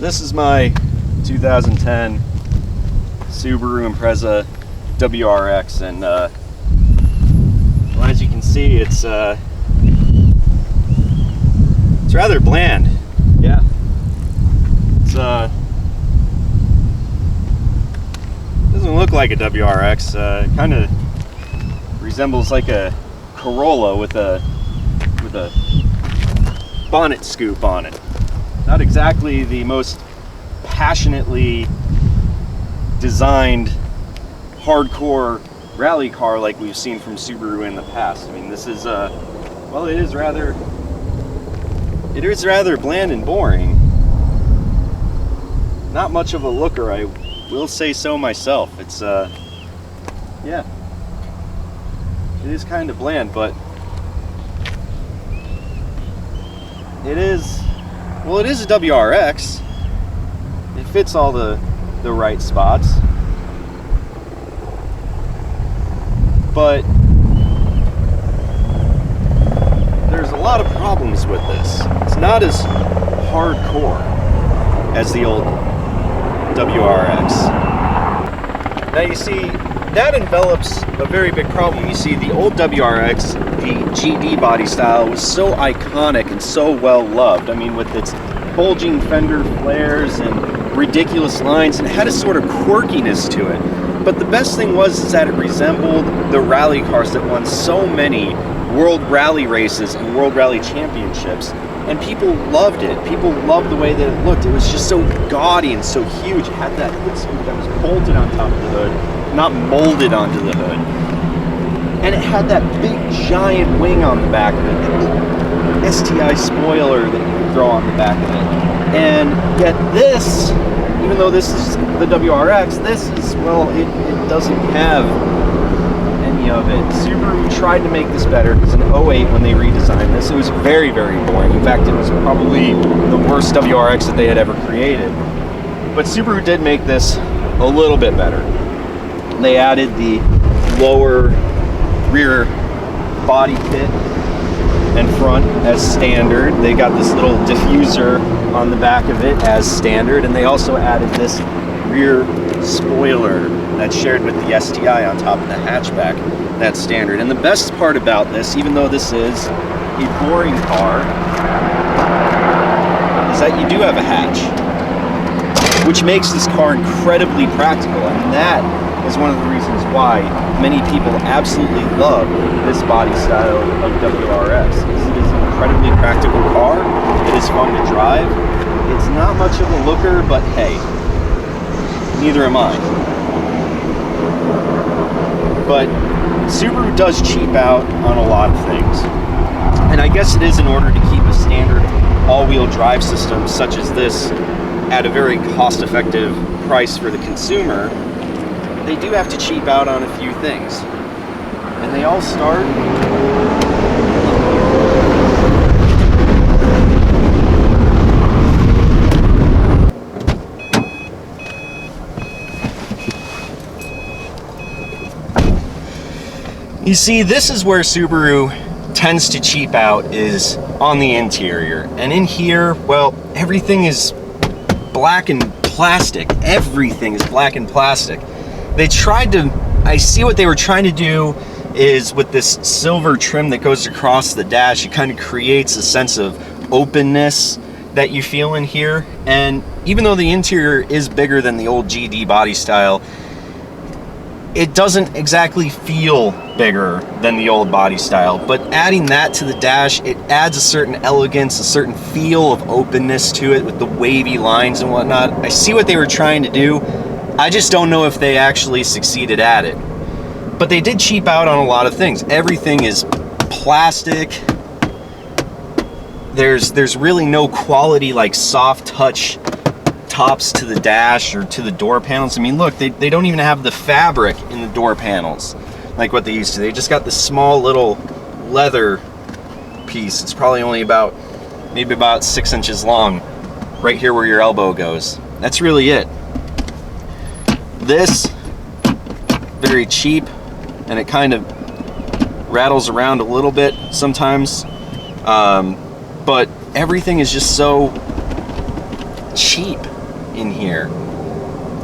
this is my 2010 Subaru Impreza WRX, and well, as you can see, it's rather bland. Yeah, it's doesn't look like a WRX. It kind of resembles like a Corolla with a bonnet scoop on it. Not exactly the most passionately designed hardcore rally car like we've seen from Subaru in the past. I mean, this is well, it is rather bland and boring. Not much of a looker, I will say so myself. It's yeah, it is kind of bland, but it is, well, it is a WRX. It fits all the right spots. But there's a lot of problems with this. It's not as hardcore as the old WRX. Now you see, that envelops a very big problem. You see, the old WRX, the GD body style, was so iconic and so well loved. I mean, with its bulging fender flares and ridiculous lines, and it had a sort of quirkiness to it. But the best thing was that it resembled the rally cars that won so many World Rally races and World Rally championships, and people loved it. People loved the way that it looked. It was just so gaudy and so huge. It had that hood scoop that was bolted on top of the hood, not molded onto the hood. And it had that big giant wing on the back of it, the STI spoiler that you could throw on the back of it. And yet this, even though this is the WRX, this is, well, it doesn't have any of it. Subaru tried to make this better, because in 08 when they redesigned this, it was very, very boring. In fact, it was probably the worst WRX that they had ever created. But Subaru did make this a little bit better. They added the lower rear body kit and front as standard. They got this little diffuser on the back of it as standard, and they also added this rear spoiler that's shared with the STI on top of the hatchback. That's standard. And the best part about this, even though this is a boring car, is that you do have a hatch, which makes this car incredibly practical, and that is one of the reasons why many people absolutely love this body style of WRX. It is an incredibly practical car. It is fun to drive. It's not much of a looker, but hey, neither am I. But Subaru does cheap out on a lot of things. And I guess it is in order to keep a standard all-wheel drive system such as this at a very cost-effective price for the consumer. They do have to cheap out on a few things. And they all start You see, this is where Subaru tends to cheap out, is on the interior. And in here, well, everything is black and plastic. Everything is black and plastic. They tried to, I see what they were trying to do is with this silver trim that goes across the dash, it kind of creates a sense of openness that you feel in here. And even though the interior is bigger than the old GD body style, it doesn't exactly feel bigger than the old body style. But adding that to the dash, it adds a certain elegance, a certain feel of openness to it with the wavy lines and whatnot. I see what they were trying to do. I just don't know if they actually succeeded at it. But they did cheap out on a lot of things. Everything is plastic. There's really no quality, like soft touch tops to the dash or to the door panels. I mean, look, they don't even have the fabric in the door panels like what they used to. They just got this small little leather piece. It's probably only maybe about 6 inches long, right here where your elbow goes. That's really it. This, very cheap, and it kind of rattles around a little bit sometimes, but everything is just so cheap. in here.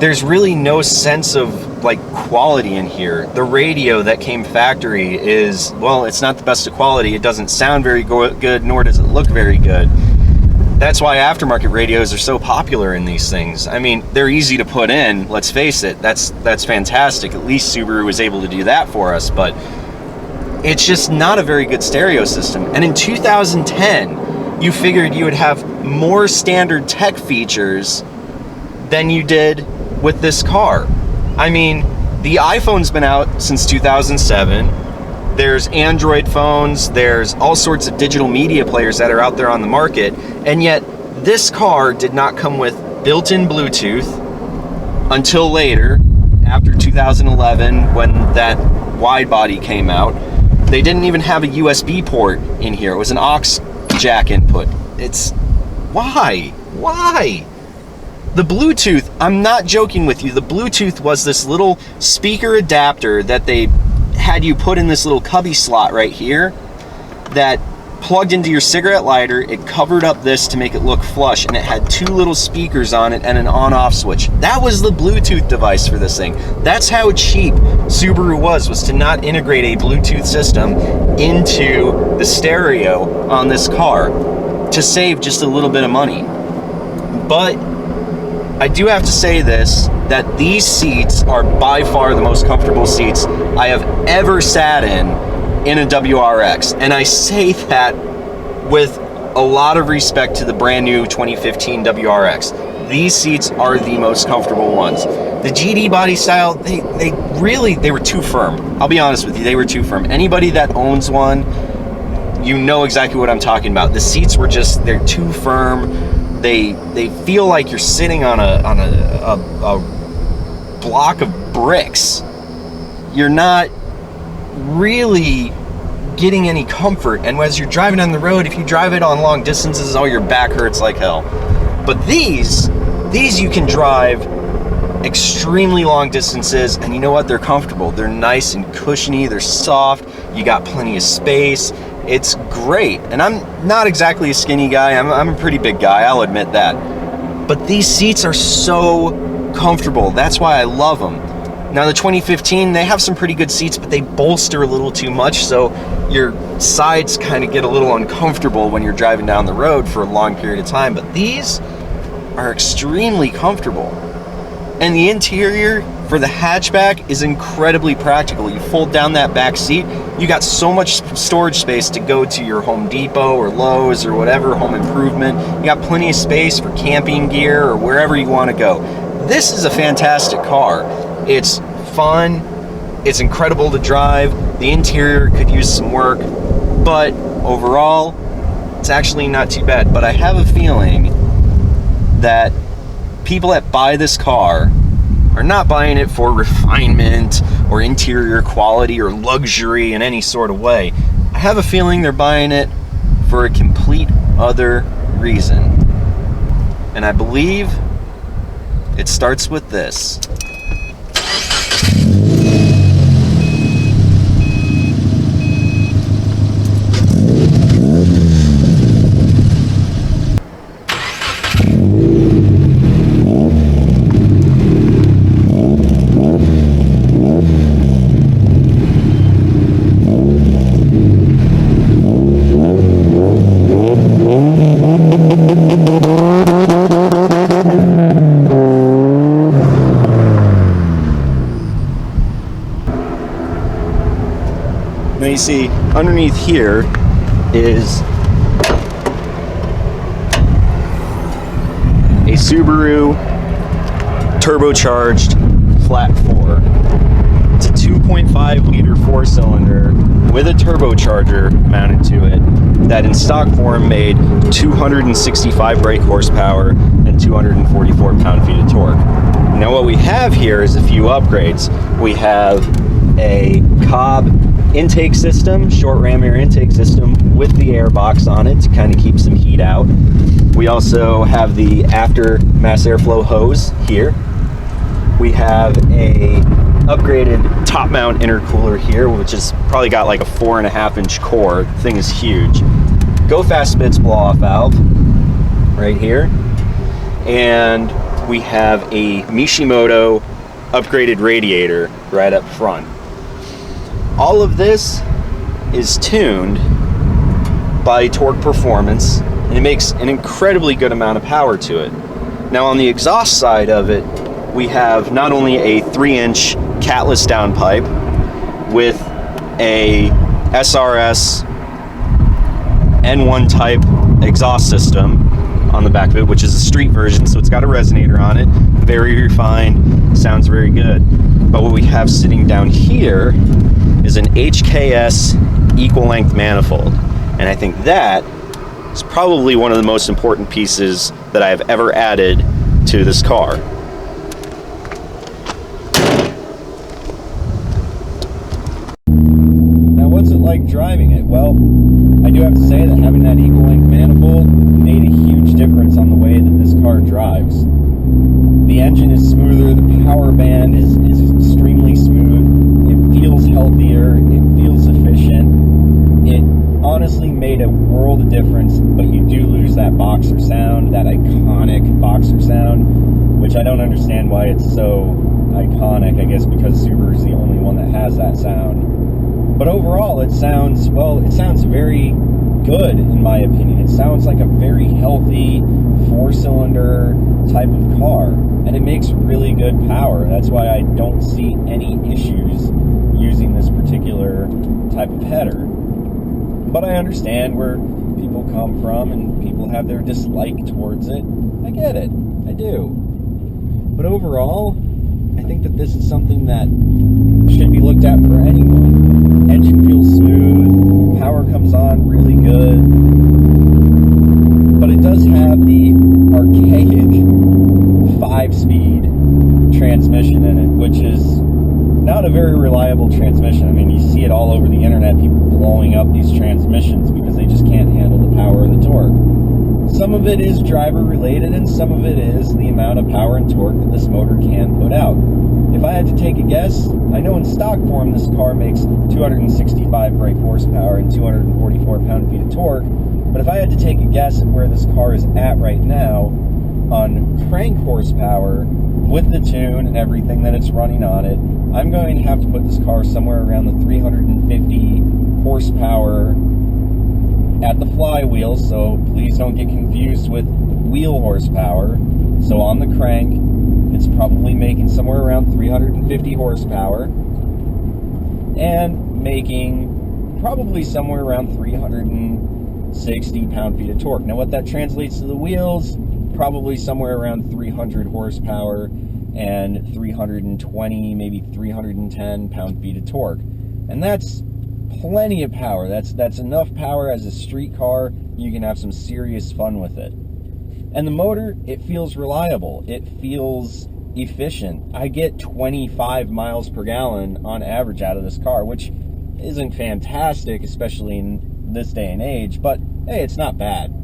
There's really no sense of like quality in here. The radio that came factory is, well, it's not the best of quality. It doesn't sound very good, nor does it look very good. That's why aftermarket radios are so popular in these things. I mean, they're easy to put in, let's face it. That's fantastic. At least Subaru was able to do that for us, but it's just not a very good stereo system. And in 2010, you figured you would have more standard tech features than you did with this car. I mean, the iPhone's been out since 2007. There's Android phones, there's all sorts of digital media players that are out there on the market, and yet this car did not come with built-in Bluetooth until later, after 2011, when that wide body came out. They didn't even have a USB port in here. It was an aux jack input. It's, why? The Bluetooth, I'm not joking with you, the Bluetooth was this little speaker adapter that they had you put in this little cubby slot right here that plugged into your cigarette lighter. It covered up this to make it look flush, and it had two little speakers on it and an on-off switch. That was the Bluetooth device for this thing. That's how cheap Subaru was to not integrate a Bluetooth system into the stereo on this car to save just a little bit of money. But I do have to say this, that these seats are by far the most comfortable seats I have ever sat in a WRX. And I say that with a lot of respect to the brand new 2015 WRX. These seats are the most comfortable ones. The GD body style, they were too firm. I'll be honest with you, they were too firm. Anybody that owns one, you know exactly what I'm talking about. The seats were just, they're too firm. They feel like you're sitting on a block of bricks. You're not really getting any comfort, and as you're driving on the road, if you drive it on long distances, oh, your back hurts like hell. But these you can drive extremely long distances, and you know what? They're comfortable. They're nice and cushiony. They're soft. You got plenty of space. It's great. And I'm not exactly a skinny guy. I'm a pretty big guy, I'll admit that. But these seats are so comfortable. That's why I love them. Now the 2015, they have some pretty good seats, but they bolster a little too much, so your sides kind of get a little uncomfortable when you're driving down the road for a long period of time. But these are extremely comfortable. And the interior for the hatchback is incredibly practical. You fold down that back seat, you got so much storage space to go to your Home Depot or Lowe's or whatever home improvement. You got plenty of space for camping gear or wherever you want to go. This is a fantastic car. It's fun, it's incredible to drive, the interior could use some work, but overall, it's actually not too bad. But I have a feeling that people that buy this car are not buying it for refinement or interior quality or luxury in any sort of way. I have a feeling they're buying it for a complete other reason. And I believe it starts with this. Now you see, underneath here is a Subaru turbocharged flat 4. It's a 2.5 liter 4-cylinder with a turbocharger mounted to it that in stock form made 265 brake horsepower and 244 pound-feet of torque. Now what we have here is a few upgrades. We have a Cobb intake system, short ram air intake system with the air box on it to kind of keep some heat out. We also have the after mass airflow hose here. We have a upgraded top mount intercooler here, which has probably got like a 4.5-inch core. The thing is huge. Go fast spits blow off valve right here. And we have a Mishimoto upgraded radiator right up front. All of this is tuned by Torque Performance, and it makes an incredibly good amount of power to it. Now on the exhaust side of it, we have not only a 3-inch catless downpipe with a SRS N1 type exhaust system on the back of it, which is a street version, so it's got a resonator on it, very refined, sounds very good. But what we have sitting down here is an HKS equal length manifold, and I think that is probably one of the most important pieces that I have ever added to this car. Now what's it like driving it? Well, I do have to say that having that equal length manifold made a huge difference on the way that this car drives. The engine is smoother, the power band is extremely smooth, it feels healthier, it feels efficient. It honestly made a world of difference, but you do lose that boxer sound, that iconic boxer sound, which I don't understand why it's so iconic. I guess because Subaru is the only one that has that sound. But overall, it sounds very good in my opinion. It sounds like a very healthy 4-cylinder type of car, and it makes really good power. That's why I don't see any issues using this particular type of header. But I understand where people come from and people have their dislike towards it. I get it, I do. But overall, I think that this is something that should be looked at for anyone. Engine feels smooth, power comes on really good, but it does have the archaic 5-speed transmission in it, which is not a very reliable transmission. I mean, you see it all over the internet, people blowing up these transmissions because they just can't handle the power or the torque. Some of it is driver related, and some of it is the amount of power and torque that this motor can put out. If I had to take a guess, I know in stock form this car makes 265 brake horsepower and 244 pound-feet of torque, but if I had to take a guess at where this car is at right now on crank horsepower with the tune and everything that it's running on it, I'm going to have to put this car somewhere around the 350 horsepower at the flywheel, so please don't get confused with wheel horsepower. So on the crank, it's probably making somewhere around 350 horsepower and making probably somewhere around 360 pound-feet of torque. Now what that translates to the wheels, probably somewhere around 300 horsepower and 320, maybe 310 pound-feet of torque. And that's plenty of power. That's enough power as a street car. You can have some serious fun with it. And the motor, it feels reliable. It feels efficient. I get 25 miles per gallon on average out of this car, which isn't fantastic, especially in this day and age, but hey, it's not bad.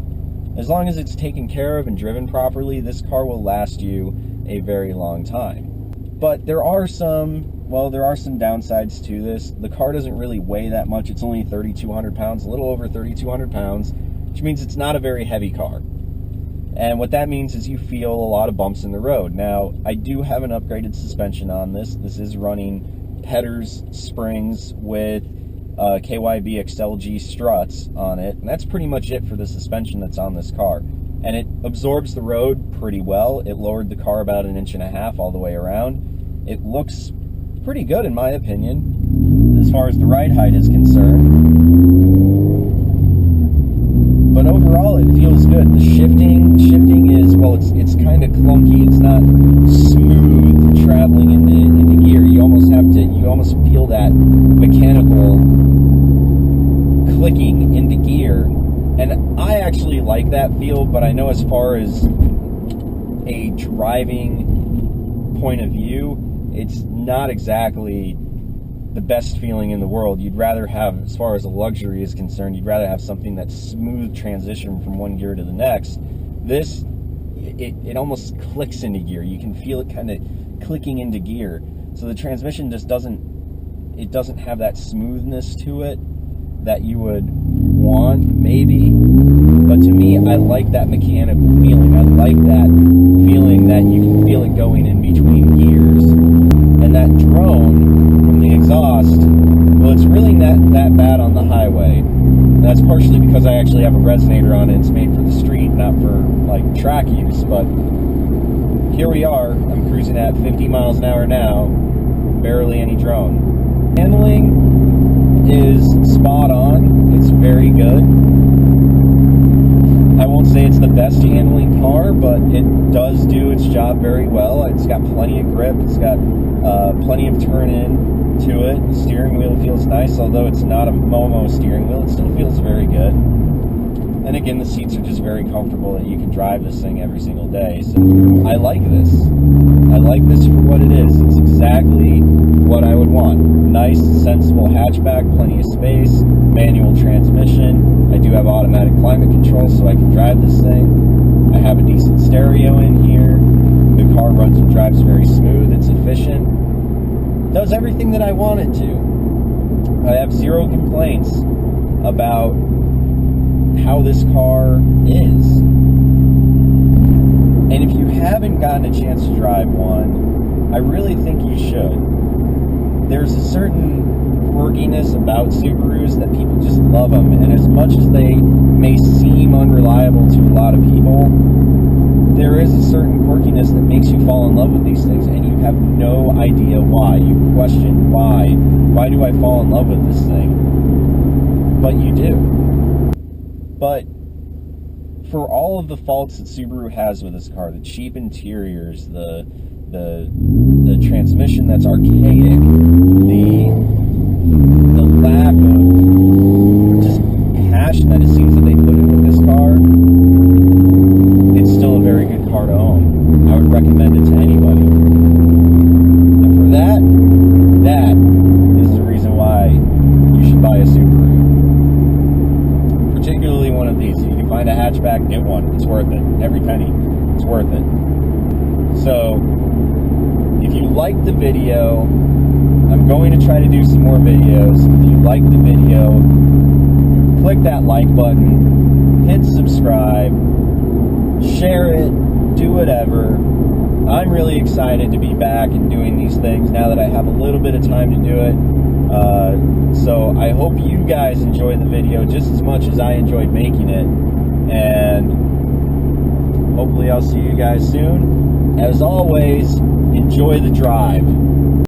As long as it's taken care of and driven properly, this car will last you a very long time. But there are some downsides to this. The car doesn't really weigh that much. It's only 3,200 pounds, a little over 3,200 pounds, which means it's not a very heavy car. And what that means is you feel a lot of bumps in the road. Now, I do have an upgraded suspension on this. This is running Petters springs with KYB XLG struts on it, and that's pretty much it for the suspension that's on this car. And it absorbs the road pretty well. It lowered the car about 1.5 inches all the way around. It looks pretty good in my opinion, as far as the ride height is concerned. But overall, it feels good. The shifting is, well, it's kind of clunky. It's not smooth traveling into gear. You almost feel that mechanical clicking into gear. And I actually like that feel, but I know as far as a driving point of view, it's not exactly the best feeling in the world. You'd rather have, as far as a luxury is concerned, you'd rather have something that's smooth transition from one gear to the next. This, it almost clicks into gear. You can feel it kind of clicking into gear. So the transmission just doesn't have that smoothness to it that you would want, maybe. But to me, I like that mechanical feeling. I like that feeling that you can feel it going in between gears. And that drone from the exhaust, well, it's really not that bad on the highway. And that's partially because I actually have a resonator on it. It's made for the street, not for like track use. But here we are. I'm cruising at 50 miles an hour now. Barely any drone. Handling is spot on. It's very good. I won't say it's the best handling car, but it does do its job very well. It's got plenty of grip. It's got plenty of turn in to it. The steering wheel feels nice, although it's not a Momo steering wheel. It still feels very good. And again, the seats are just very comfortable that you can drive this thing every single day. So I like this. I like this for what it is. It's exactly what I would want. Nice, sensible hatchback, plenty of space, manual transmission. I do have automatic climate control, so I can drive this thing. I have a decent stereo in here. The car runs and drives very smooth. It's efficient. It does everything that I want it to. I have zero complaints about how this car is. And if you haven't gotten a chance to drive one, I really think you should. There's a certain quirkiness about Subarus that people just love them, and as much as they may seem unreliable to a lot of people, there is a certain quirkiness that makes you fall in love with these things, and you have no idea why. You question why. Why do I fall in love with this thing? But you do. But for all of the faults that Subaru has with this car, the cheap interiors, the transmission that's archaic, the lack of just passion that it seems that they put in with this car, it's still a very good car to own. I would recommend it to anybody. And for that is the reason why you should buy a Subaru. Particularly one of these. If you can find a hatchback, get one. It's worth it. Every penny. It's worth it. So, if you liked the video, I'm going to try to do some more videos. If you liked the video, click that like button, hit subscribe, share it, do whatever. I'm really excited to be back and doing these things now that I have a little bit of time to do it. So I hope you guys enjoyed the video just as much as I enjoyed making it, and hopefully I'll see you guys soon. As always, enjoy the drive.